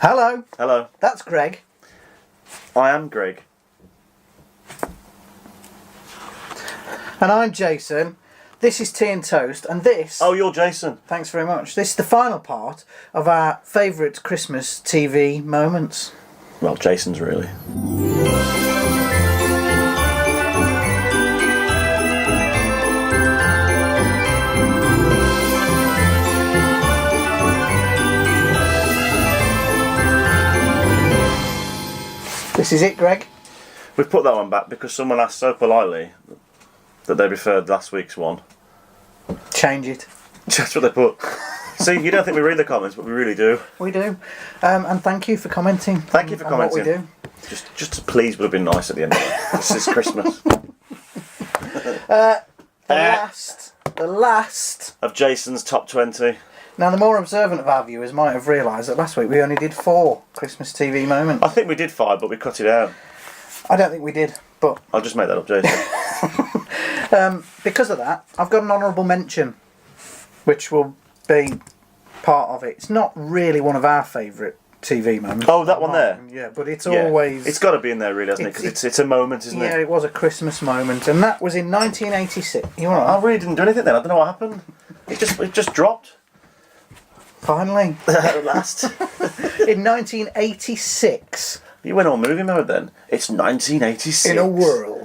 Hello. Hello. That's Greg. I am Greg. And I'm Jason. This is Tea and Toast, and this... Oh, you're Jason. Thanks very much. This is the final part of our favourite Christmas TV moments. Well, Jason's really. This is it, Greg. We've put that one back because someone asked so politely that they preferred last week's one. Change it. That's what they put. See, you don't think we read the comments, but we really do. We do. And thank you for commenting. Thank you for commenting. What we do. Just to please would have been nice at the end of it. This is Christmas. The last... Of Jason's top 20. Now, the more observant of our viewers might have realised that last week we only did 4 Christmas TV moments. I think we did 5, but we cut it out. I don't think we did, but... I'll just make that up, Jason. Because of that, I've got an honourable mention, which will be part of it. It's not really one of our favourite TV moments. Oh, that one there? Yeah, but it's always... It's got to be in there, really, hasn't it? Because it's a moment, isn't it? Yeah, it was a Christmas moment, and that was in 1986. You all right? I really didn't do anything then. I don't know what happened. It just dropped. Finally. At last. In 1986. You went on movie mode then. It's 1986. In a world.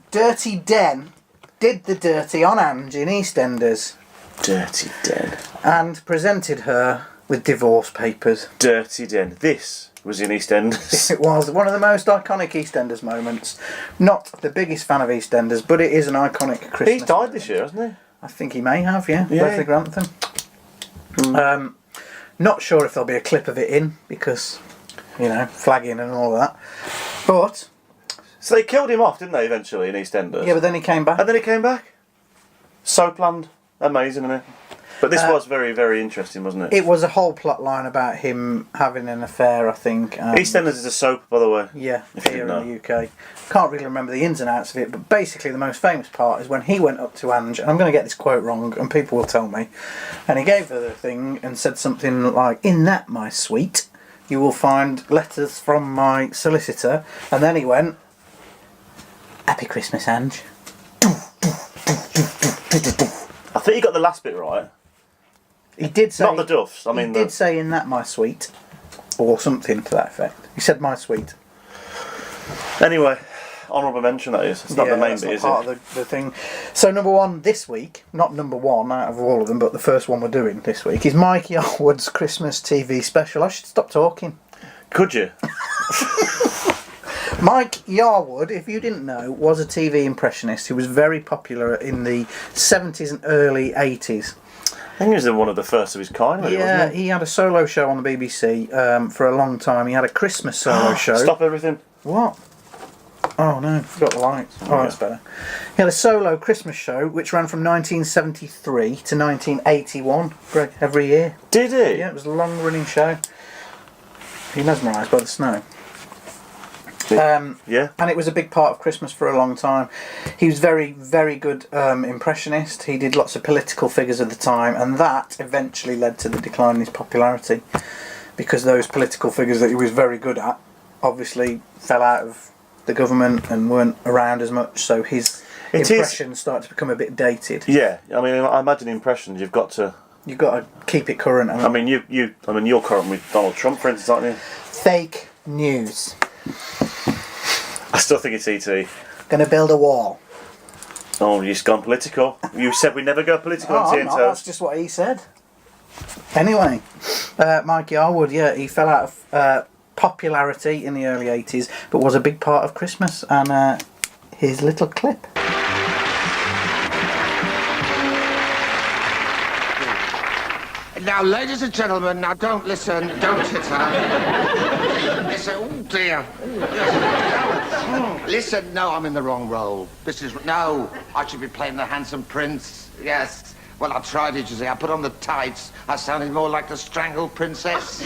Dirty Den did the dirty on Ange in EastEnders. Dirty Den. And presented her with divorce papers. Dirty Den. This was in EastEnders. It was one of the most iconic EastEnders moments. Not the biggest fan of EastEnders, but it is an iconic Christmas He's died moment. this year, hasn't he? I think he may have, yeah. Yeah. Leslie Grantham. Not sure if there'll be a clip of it in, because, you know, flagging and all that. But... So they killed him off, didn't they, eventually, in EastEnders? Yeah, but then he came back. And then he came back? So planned. Amazing, isn't it? But this was very, very interesting, wasn't it? It was a whole plot line about him having an affair, I think. EastEnders is a soap, by the way. Yeah, if you here didn't in the UK. Can't really remember the ins and outs of it, but basically the most famous part is when he went up to Ange, and I'm going to get this quote wrong, and people will tell me, and he gave her the thing and said something like, "In that, my sweet, you will find letters from my solicitor," and then he went, "Happy Christmas, Ange." I think you got the last bit right. He did say... Not the Duffs. I mean, he did say, "In that, my sweet," or something to that effect. He said, "My sweet." Anyway, honourable mention that is. It's not the main bit, is it? Part of the thing. So number one this week, not number one out of all of them, but the first one we're doing this week is Mike Yarwood's Christmas TV special. I should stop talking. Could you? Mike Yarwood, if you didn't know, was a TV impressionist who was very popular in the 70s and early 80s. I think he was one of the first of his kind, really, wasn't he? He had a solo show on the BBC for a long time. He had a Christmas solo show. Stop everything. What? Oh no, forgot the lights. Oh, that's better. He had a solo Christmas show which ran from 1973 to 1981, Greg, every year. Did he? Yeah, it was a long running show. He mesmerised by the snow. Yeah. And it was a big part of Christmas for a long time. He was very, very good impressionist. He did lots of political figures at the time, and that eventually led to the decline in his popularity, because those political figures that he was very good at obviously fell out of the government and weren't around as much, so his impressions started to become a bit dated. Yeah, I mean, I imagine impressions, you've got to keep it current. I mean, you're current with Donald Trump, for instance, aren't you? Fake news. I still think it's ET. Gonna build a wall. Oh, you've gone political. You said we never go political on Tea and That's Toast. just what he said. Anyway, Mike Yarwood, he fell out of popularity in the early 80s, but was a big part of Christmas, and his little clip. Now, ladies and gentlemen, now don't listen, don't titter. Listen, oh dear. Listen, no, I'm in the wrong role. No, I should be playing the handsome prince, yes. Well, I tried it, you see. I put on the tights. I sounded more like the strangled princess.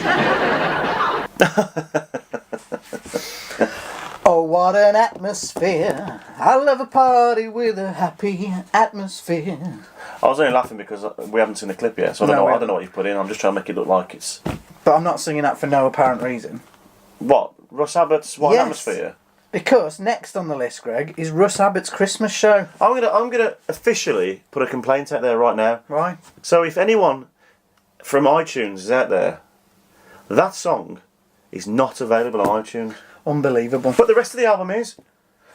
Oh, what an atmosphere. I love a party with a happy atmosphere. I was only laughing because we haven't seen the clip yet, so I don't know what you've put in. I'm just trying to make it look like it's But I'm not singing that for no apparent reason. What? Russ Abbott's What Yes. Atmosphere? Because next on the list, Greg, is Russ Abbott's Christmas show. I'm gonna officially put a complaint out there right now. Right. So if anyone from iTunes is out there, that song is not available on iTunes. Unbelievable. But the rest of the album is.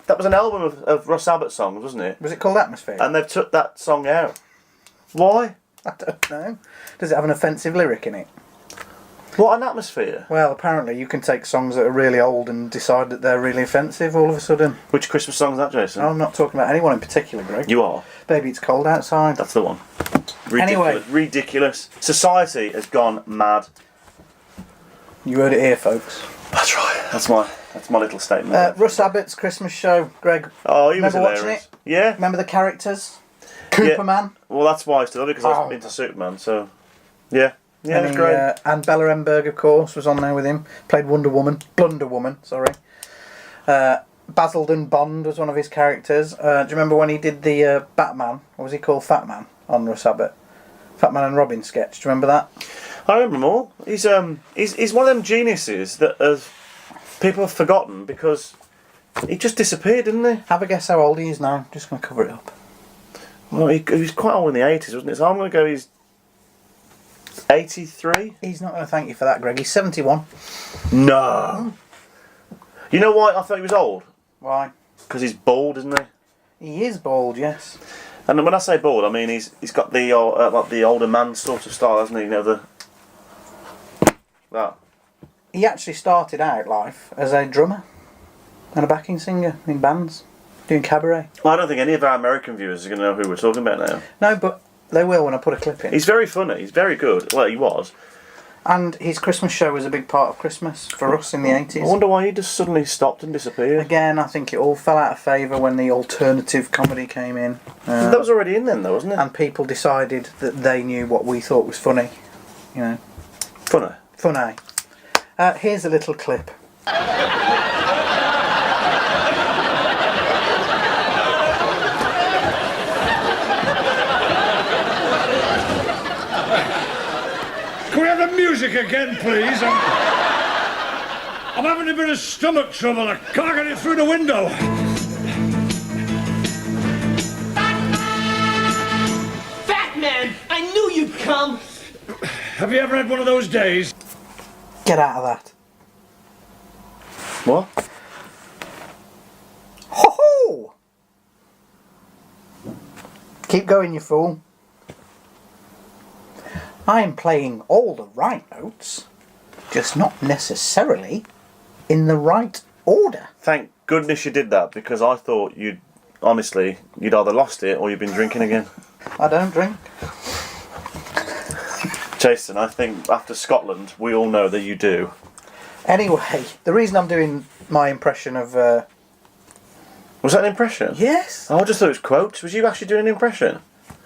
That was an album of Russ Abbott songs, wasn't it? Was it called Atmosphere? And they've took that song out. Why? I don't know. Does it have an offensive lyric in it? What an atmosphere. Well, apparently you can take songs that are really old and decide that they're really offensive all of a sudden. Which Christmas song is that, Jason? I'm not talking about anyone in particular, Greg. You are. Baby, it's cold outside. That's the one. Ridiculous. Anyway. Ridiculous. Society has gone mad. You heard it here, folks. That's right. That's my little statement. Russ Abbott's Christmas show, Greg. Oh, he was remember watching hilarious. it? Yeah. Remember the characters? Cooperman. Well, that's why I still love it, because I Oh. was into Superman, so... Yeah. Yeah, And it was great. and Bella Emberg, of course, was on there with him. Played Blunder Woman, sorry. Basildon Bond was one of his characters. Do you remember when he did the Batman? What was he called? Fat Man on Russ Abbott. Fat Man and Robin sketch. Do you remember that? I remember him all. He's one of them geniuses that people have forgotten because he just disappeared, didn't he? Have a guess how old he is now. Just going to cover it up. Well, he was quite old in the 80s, wasn't it? So I'm going to go he's 83? He's not going to thank you for that, Greg. He's 71. No. You know why I thought he was old? Why? Because he's bald, isn't he? He is bald, yes. And when I say bald, I mean he's got the like the older man sort of style, hasn't he? You know, that. He actually started out life as a drummer and a backing singer in bands, doing cabaret. Well, I don't think any of our American viewers are going to know who we're talking about now. No, but they will when I put a clip in. He's very funny. He's very good. Well, he was. And his Christmas show was a big part of Christmas for us in the 80s. I wonder why he just suddenly stopped and disappeared. Again, I think it all fell out of favour when the alternative comedy came in. That was already in then, though, wasn't it? And people decided that they knew what we thought was funny. You know. Funny. Funny. Here's a little clip. Can we have the music again, please? I'm having a bit of stomach trouble. I can't get it through the window. Fat man, I knew you'd come. Have you ever had one of those days? Get out of that. What? Ho ho! Keep going, you fool. I am playing all the right notes, just not necessarily in the right order. Thank goodness you did that, because I thought you'd either lost it or you've been drinking again. I don't drink. Jason, I think after Scotland, we all know that you do. Anyway, the reason I'm doing my impression of... Was that an impression? yes? Oh, I just thought it was quotes. Was you actually doing an impression?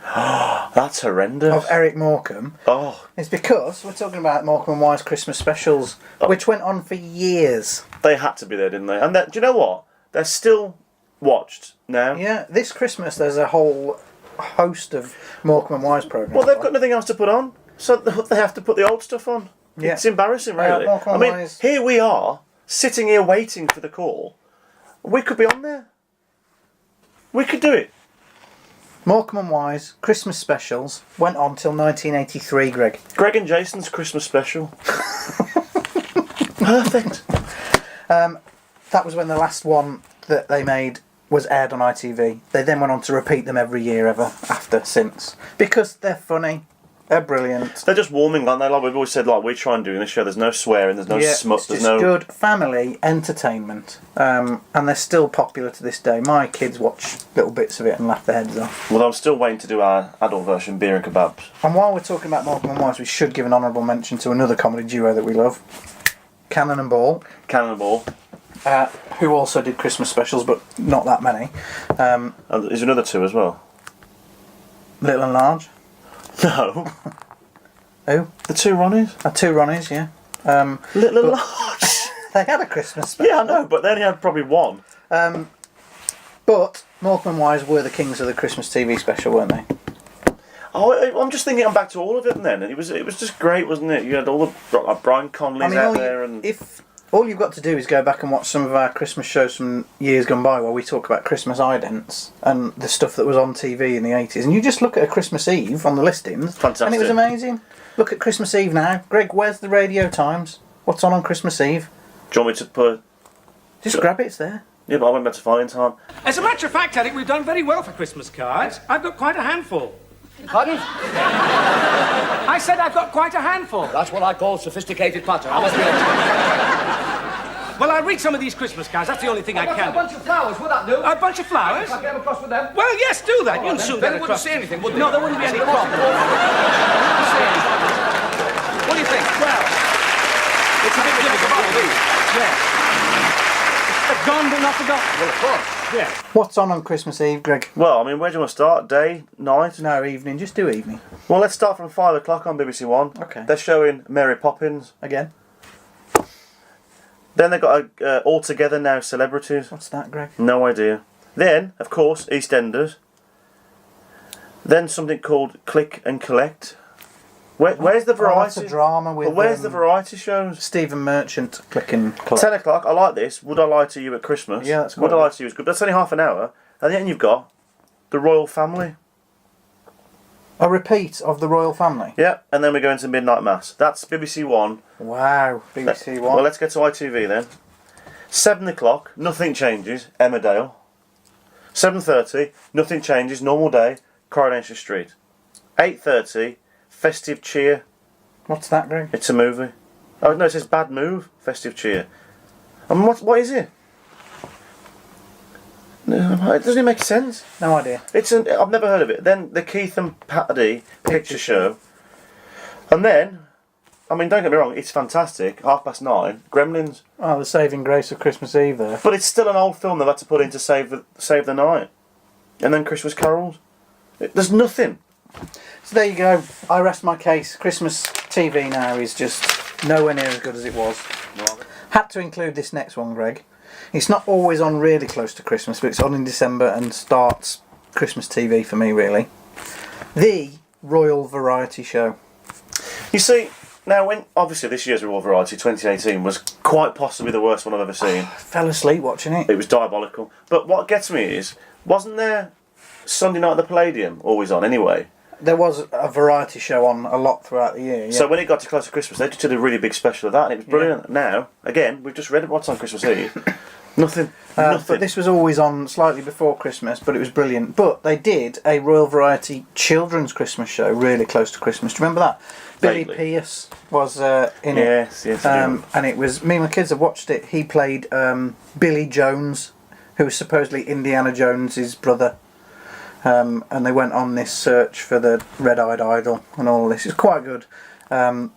That's horrendous. Of Eric Morecambe. Oh, It's because we're talking about Morecambe and Wise Christmas specials, which went on for years. they had to be there, didn't they? And do you know what? They're still watched now. Yeah, this Christmas there's a whole host of Morecambe and Wise programmes. Well, they've got nothing else to put on, so they have to put the old stuff on. Yeah. It's embarrassing, really. Morecambe I and mean, Wise. here we are, sitting here waiting for the call. We could be on there. We could do it. Morecambe and Wise Christmas specials went on till 1983, Greg. Greg and Jason's Christmas special. Perfect. That was when the last one that they made was aired on ITV. They then went on to repeat them every year ever after since. Because they're funny. They're brilliant. They're just warming, aren't they? Like we've always said, like we try and do in this show. There's no swearing, there's no smut, it's there's just no. good family entertainment. And they're still popular to this day. My kids watch little bits of it and laugh their heads off. Well, I'm still waiting to do our adult version, beer and kebabs. And while we're talking about Morecambe and Wise, we should give an honourable mention to another comedy duo that we love. Cannon and Ball. Cannonball. Who also did Christmas specials, but not that many. And there's another two as well. Little and Large. No. Who? The two Ronnies. Two Ronnies, yeah. Little and large. They had a Christmas special. Yeah, I know, but they only had probably one. But Morecambe and Wise were the kings of the Christmas TV special, weren't they? I'm just thinking, I'm back to all of it then, and it was just great, wasn't it? You had all the like Brian Conley's out there, and if all you've got to do is go back and watch some of our Christmas shows from years gone by, where we talk about Christmas idents and the stuff that was on TV in the 80s, and you just look at a Christmas Eve on the listings, Fantastic. and it was amazing. Look at Christmas Eve now, Greg. Where's the Radio Times? What's on Christmas Eve? do you want me to put? Just grab it. It's there. Yeah, but I went back to find in time. As a matter of fact, Eric, we've done very well for Christmas cards. I've got quite a handful. Pardon? I said I've got quite a handful. That's what I call sophisticated patter. I must be honest. Well, I'll read some of these Christmas cards. That's the only thing I can. A bunch of flowers, would that do? A bunch of flowers? If I came across with them? Well, yes, do that. You can soon Then get it wouldn't across. say anything, would they? No, there wouldn't be any problem. What do you think? Well, it's a bit difficult to believe. Yeah. Gone but not forgotten. Well, of course. Yeah. What's on Christmas Eve, Greg? Well, I mean, where do you want to start? Day, night? No, evening. Just do evening Well, let's start from 5 o'clock on BBC One. Okay. They're showing Mary Poppins. again. Then they've got All Together Now Celebrities. What's that, Greg? No idea. Then, of course, EastEnders. Then something called Click and Collect. Where's the variety? That's a drama with. But where's the variety shows? Stephen Merchant, Click and Collect. 10 o'clock, I like this. Would I Lie to You at Christmas? Yeah, that's Would quite I Lie to You is good. That's only half an hour. And then you've got The Royal Family. A repeat of the Royal Family. Yeah, and then we go into Midnight Mass. That's BBC One. Wow, BBC One. Well, let's get to ITV then. 7 o'clock, Nothing Changes, Emmerdale. 7:30, Nothing Changes, Normal Day, Coronation Street. 8:30, Festive Cheer. What's that, Greg? It's a movie. Oh no, it says Bad Move, Festive Cheer. And what is it? No, it doesn't make sense. No idea. I've never heard of it. Then the Keith and Patty picture show. And then, I mean, don't get me wrong, it's fantastic. 9:30, Gremlins. Oh, the saving grace of Christmas Eve there. But it's still an old film they've had to put in to save the night. And then Christmas carols. There's nothing. So there you go. I rest my case. Christmas TV now is just nowhere near as good as it was. Had to include this next one, Greg. It's not always on really close to Christmas, but it's on in December and starts Christmas TV for me, really. The Royal Variety Show. You see, now when obviously this year's Royal Variety 2018 was quite possibly the worst one I've ever seen. Fell asleep watching it. It was diabolical. But what gets me is, wasn't there Sunday Night at the Palladium always on anyway? There was a variety show on a lot throughout the year. Yeah. So when it got to close to Christmas, they just did a really big special of that, and it was brilliant. Yeah. Now, again, we've just read what's on Christmas Eve. Nothing. Nothing. But this was always on slightly before Christmas, but it was brilliant. But they did a Royal Variety children's Christmas show really close to Christmas. Do you remember that? Vaguely. Billy Pierce was in it. Yes, I do. And it was, me and my kids have watched it. He played Billy Jones, who was supposedly Indiana Jones's brother. And they went on this search for the red-eyed idol and all this. It's quite good. And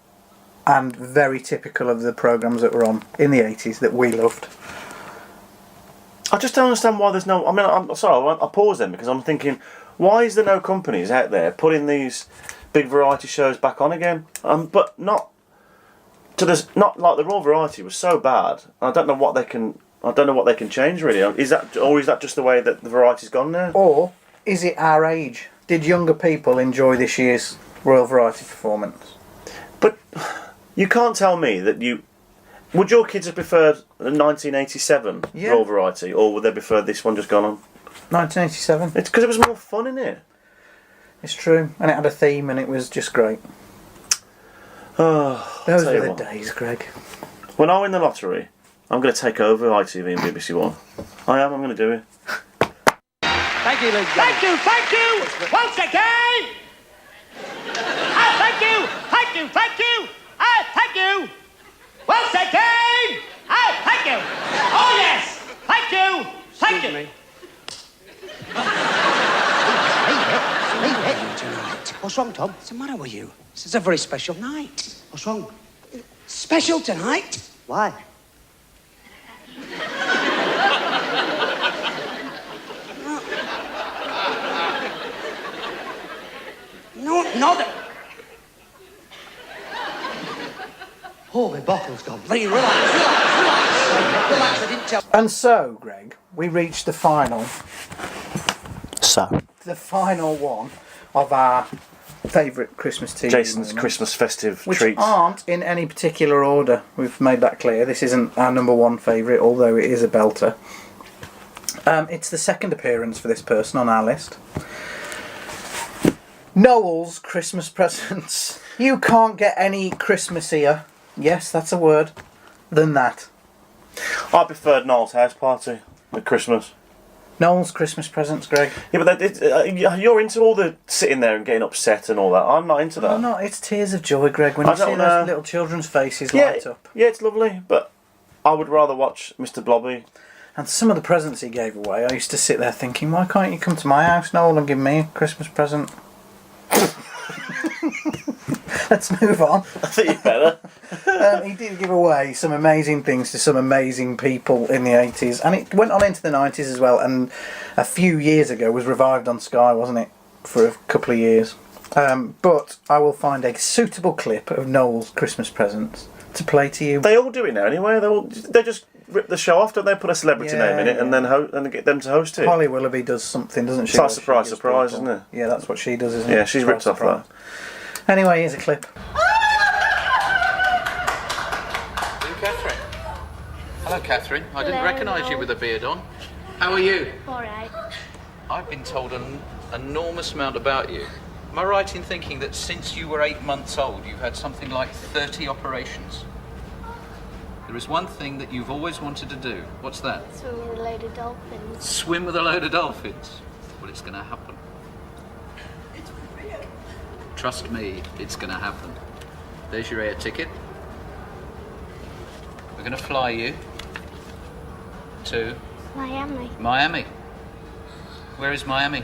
very typical of the programmes that were on in the 80s that we loved. I just don't understand why there's no. I mean, I'm sorry. I pause then because I'm thinking, why is there no companies out there putting these big variety shows back on again? But not to this. Not like the Royal Variety was so bad. I don't know what they can. I don't know what they can change really. Is that just the way that the variety's gone now? Or is it our age? Did younger people enjoy this year's Royal Variety performance? But you can't tell me that you. Would your kids have preferred the 1987 Royal Variety, or would they prefer this one just gone on? 1987. It's because it was more fun, isn't it? It's true, and it had a theme, and it was just great. Oh, Those tell were you the what. days, Greg. When I win the lottery, I'm going to take over ITV and BBC One. I am. I'm going to do it. Thank you, ladies. Thank you, thank you! Once again! Thank you, thank you, thank you! Thank you! Once again! Thank you! Oh, yes! Thank you! Thank you! Tonight. What's wrong, Tom? What's the matter with you? This is a very special night. What's wrong? Special tonight? Why? No, oh, my bottle's gone. Please, relax. I didn't tell. And so, Greg, we reached the final. The final one of our favourite Christmas TV Jason's moments, Christmas festive which treats. aren't in any particular order. We've made that clear. This isn't our number one favourite, although it is a belter. It's the second appearance for this person on our list. Noel's Christmas presents. You can't get any Christmassier, yes, that's a word, than that. I preferred Noel's house party at Christmas. Noel's Christmas presents, Greg. Yeah, but you're into all the sitting there and getting upset and all that. I'm not into that. No, it's tears of joy, Greg, when you see those little children's faces light up. Yeah, it's lovely, but I would rather watch Mr. Blobby. And some of the presents he gave away, I used to sit there thinking, why can't you come to my house, Noel, and give me a Christmas present? Let's move on. I think you better. He did give away some amazing things to some amazing people in the 80s, and it went on into the 90s as well, and a few years ago was revived on Sky, wasn't it, for a couple of years. But I will find a suitable clip of Noel's Christmas presents to play to you. They all do it now anyway. They just rip the show off, don't they? Put a celebrity name in it and then and get them to host it. Holly Willoughby does something, doesn't she? It's like surprise, surprise, isn't it? Yeah, that's what she does, isn't it? Yeah, she's ripped off that. Anyway, here's a clip. Catherine. Hello, Catherine. I didn't Hello, recognise you Noel. with a beard on. How are you? Alright. I've been told an enormous amount about you. Am I right in thinking that since you were 8 months old, you've had something like 30 operations? There is one thing that you've always wanted to do. What's that? Swim with a load of dolphins. Swim with a load of dolphins. Well, it's going to happen. Trust me, it's going to happen. There's your air ticket. We're going to fly you to Miami. Miami. Where is Miami?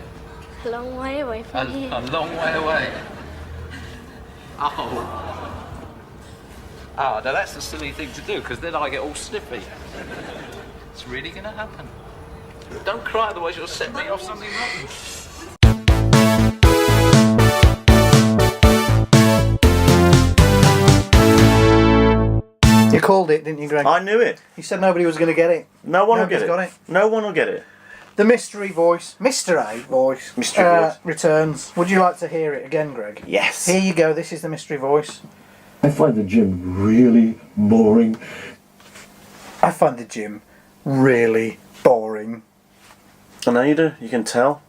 A long way away from here. A long way away. Oh. Oh, now that's a silly thing to do, because then I get all snippy. It's really going to happen. Don't cry, otherwise you'll set me off something rotten. You called it, didn't you, Greg? I knew it. You said nobody was going to get it. No one will Nobody's get it. got it. No one will get it. The mystery voice, Mr. A voice, Mystery voice. returns. Would you like to hear it again, Greg? Yes. Here you go, this is the mystery voice. I find the gym really boring. I find the gym really boring. I know you do. You can tell.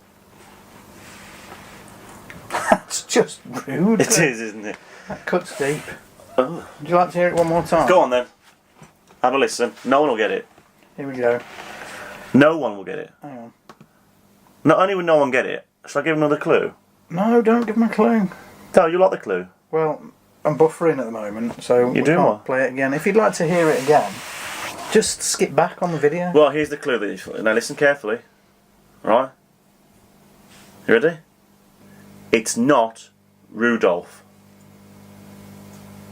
That's just rude. It is, isn't it? That cuts deep. Oh. Would you like to hear it one more time? Go on then. Have a listen. No one will get it. Here we go. No one will get it. Hang on. Not only will no one get it, shall I give another clue? No, don't give him a clue. No, you like the clue? Well, I'm buffering at the moment, so we doing can't what? play it again. If you'd like to hear it again, just skip back on the video. Well, here's the clue. Now listen carefully. Right? You ready? It's not Rudolph.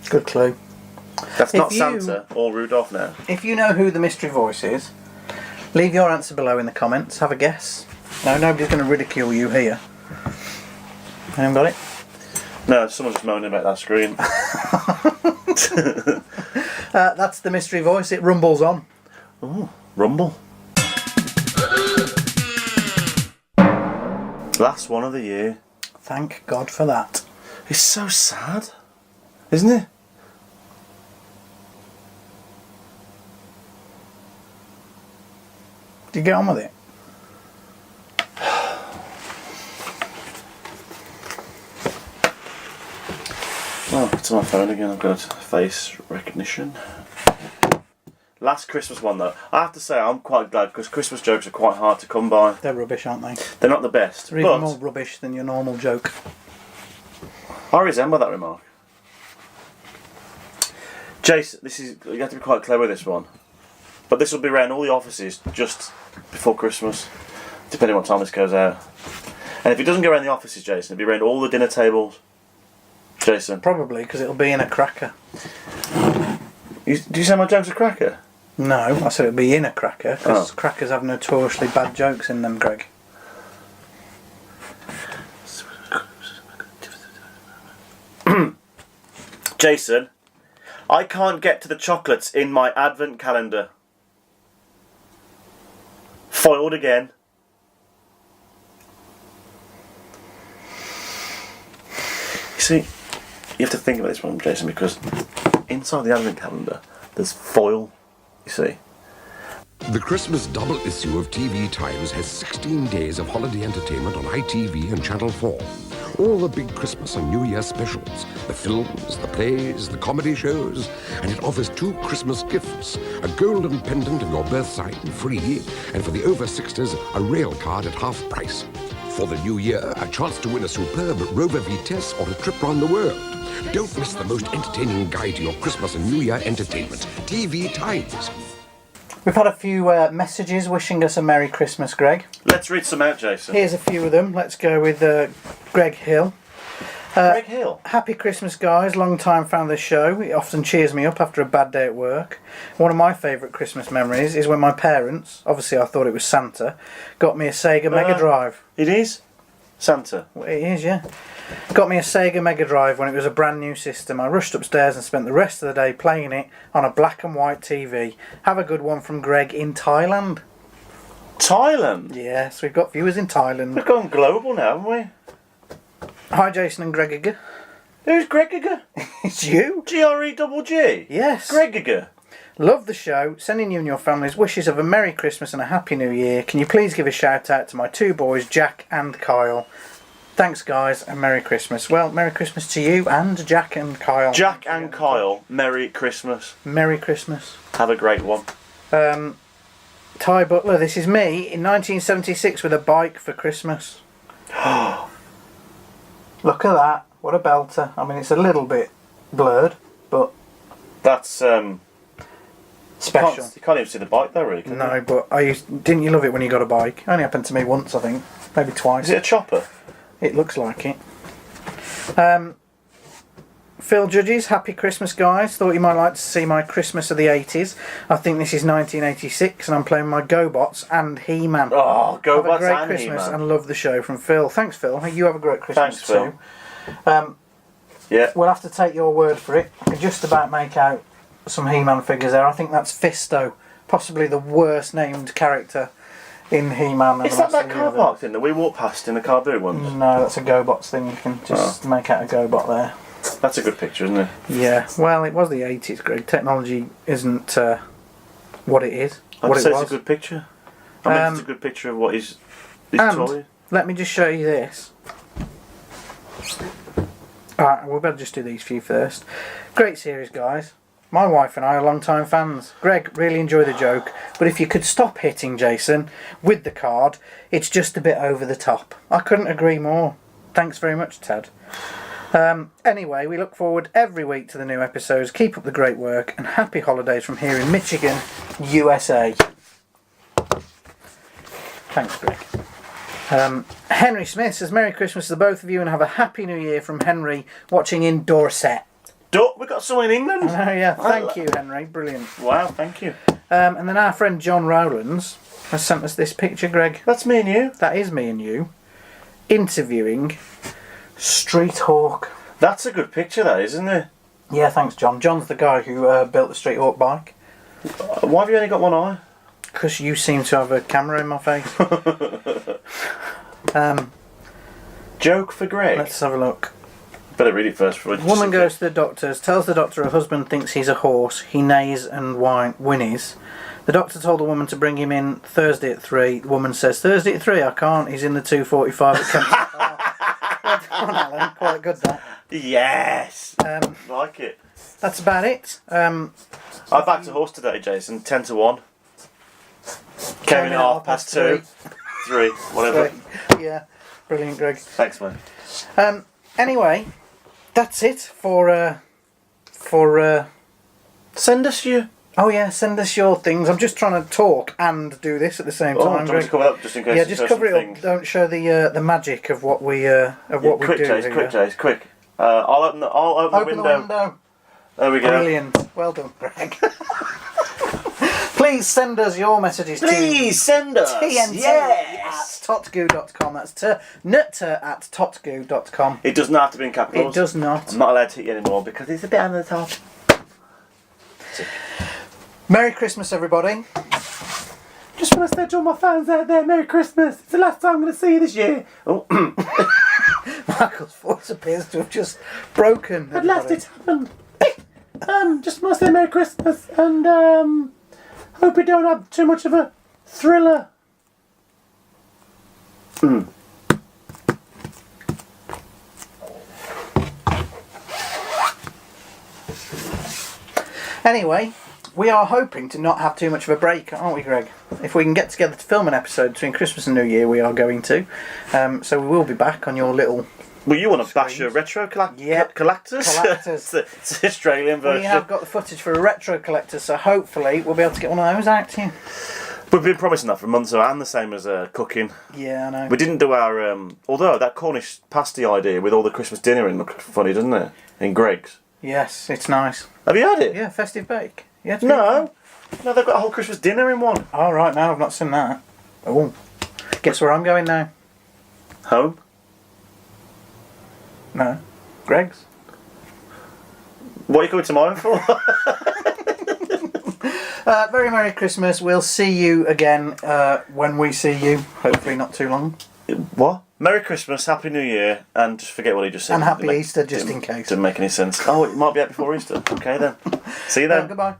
Good clue. That's If not you- Santa or Rudolph now. If you know who the mystery voice is, leave your answer below in the comments. Have a guess. No, nobody's going to ridicule you here. Anyone got it? No, someone's just moaning about that screen. That's the mystery voice. It rumbles on. Oh, rumble. Last one of the year. Thank God for that. It's so sad, isn't it? Did you get on with it? Oh, it's on my phone again. I've got face recognition. Last Christmas one though. I have to say I'm quite glad because Christmas jokes are quite hard to come by. They're rubbish, aren't they? They're not the best. They're even But more rubbish than your normal joke. I resemble that remark. Jason, you have to be quite clever with this one. But this will be around all the offices just before Christmas, depending on what time this goes out. And if it doesn't go around the offices, Jason, it'll be around all the dinner tables. Jason. Probably because it'll be in a cracker. Do you say my joke's a cracker? No, I said it'll be in a cracker because Oh. crackers have notoriously bad jokes in them, Greg. Jason, I can't get to the chocolates in my advent calendar. Foiled again. see, you have to think about this one, Jason, because inside the advent calendar, there's foil, you see. The Christmas double issue of TV Times has 16 days of holiday entertainment on ITV and Channel 4. All the big Christmas and New Year specials, the films, the plays, the comedy shows, and it offers 2 Christmas gifts, a golden pendant of your birth sign free, and for the over 60s, a rail card at half price. For the new year, a chance to win a superb Rover Vitesse or a trip round the world. Don't miss the most entertaining guide to your Christmas and New Year entertainment. TV Times. We've had a few messages wishing us a Merry Christmas, Greg. Let's read some out, Jason. Here's a few of them. Let's go with Greg Hill. Greg Hill. Happy Christmas, guys. Long time fan of the show. It often cheers me up after a bad day at work. One of my favourite Christmas memories is when my parents, obviously I thought it was Santa, got me a Sega Mega Drive. It is? Santa? Well, it is, yeah. Got me a Sega Mega Drive when it was a brand new system. I rushed upstairs and spent the rest of the day playing it on a black and white TV. Have a good one from Greg in Thailand. Thailand? Yes, we've got viewers in Thailand. We've gone global now, haven't we? Hi, Jason and Gregiger. Who's Gregiger? It's you. G-R-E-G-G? Yes. Gregiger. Love the show. Sending you and your families wishes of a Merry Christmas and a Happy New Year. Can you please give a shout out to my 2 boys, Jack and Kyle? Thanks, guys, and Merry Christmas. Well, Merry Christmas to you and Jack and Kyle. Jack and Kyle, Merry Christmas. Merry Christmas. Have a great one. Ty Butler, this is me in 1976 with a bike for Christmas. Look at that. What a belter. I mean, it's a little bit blurred, but... That's, special. You can't even see the bike though, really, can you? No, but didn't you love it when you got a bike? Only happened to me once, I think. Maybe twice. Is it a chopper? It looks like it. Phill Judges, happy Christmas, guys. Thought you might like to see my Christmas of the 80s. I think this is 1986 and I'm playing my GoBots and He-Man. Oh, GoBots have a great and Christmas He-Man. and love the show from Phill. Thanks, Phill. You have a great Christmas Thanks, Phill. too. Yeah. We'll have to take your word for it. I can just about make out some He-Man figures there. I think that's Fisto, possibly the worst named character in He-Man. Is that car park thing that we walked past in the car boot ones? No, that's a GoBots thing. You can just make out a GoBot there. That's a good picture, isn't it? Yeah, well, it was the 80s, Greg. Technology isn't what it is. I'd say it's a good picture. I mean, it's a good picture of what his toy. Let me just show you this. Alright, we'll better just do these few first. Great series, guys. My wife and I are long-time fans. Greg, really enjoy the joke, but if you could stop hitting Jason with the card, it's just a bit over the top. I couldn't agree more. Thanks very much, Ted. Anyway, we look forward every week to the new episodes. Keep up the great work and happy holidays from here in Michigan, USA. Thanks, Greg. Henry Smith says, Merry Christmas to the both of you and have a Happy New Year from Henry, watching in Dorset. We've got someone in England? Oh, yeah, thank you, Henry. Brilliant. Wow, thank you. And then our friend John Rowlands has sent us this picture, Greg. That's me and you. That is me and you. Interviewing Street Hawk. That's a good picture, that, isn't it? Yeah, thanks, John. John's the guy who built the Street Hawk bike. Why have you only got one eye? Because you seem to have a camera in my face. Joke for Greg. Let's have a look. Better read it first. Woman goes to the doctor's, tells the doctor her husband thinks he's a horse. He neighs and whinnies. The doctor told the woman to bring him in Thursday at 3. The woman says, Thursday at 3? I can't. He's in the 2:45 at Kempston. Well done, Alan. Quite good, that. Yes. Like it. That's about it. I backed a horse today, Jason. 10-1. Came in at 2:30. 3, whatever. Yeah. Brilliant, Greg. Thanks, man. Anyway, that's it for send us your... Oh yeah, send us your things. I'm just trying to talk and do this at the same time. Do you want to cover it up just in case? Yeah, just cover it up. Don't show the magic of what we do. Quick, Jace, quick. I'll open the window. There we go. Brilliant. Well done, Greg. Please send us your messages. Please send us. TNT yes. at totgoo.com. That's nutter at totgoo.com. It does not have to be in capitals. It does not. I'm not allowed to hit you anymore because it's a bit under the top. Merry Christmas, everybody. Just want to say to all my fans out there, Merry Christmas. It's the last time I'm going to see you this year. Oh. Michael's voice appears to have just broken. At last it's happened. Just want to say Merry Christmas and hope you don't have too much of a thriller. Anyway, we are hoping to not have too much of a break, aren't we, Greg? If we can get together to film an episode between Christmas and New Year, we are going to. So we will be back on your little... Well, you want to bash your retro collectors? Collectors. It's the Australian version. We have got the footage for a retro collector, so hopefully we'll be able to get one of those out to you. We've been promising that for months, and the same as cooking. Yeah, I know. We didn't do our... although that Cornish pasty idea with all the Christmas dinner in looked funny, doesn't it? In Greg's. Yes, it's nice. Have you had it? Yeah, festive bake. Yeah, no, they've got a whole Christmas dinner in one. Oh, right, no, I've not seen that. Oh, guess where I'm going now? Home? No, Greg's. What are you coming to mine for? Very Merry Christmas. We'll see you again when we see you. Hopefully not too long. What? Merry Christmas, Happy New Year, and just forget what he just said. And Happy Easter, just in case. Didn't make any sense. Oh, it might be out before Easter. Okay then. See you then. Goodbye.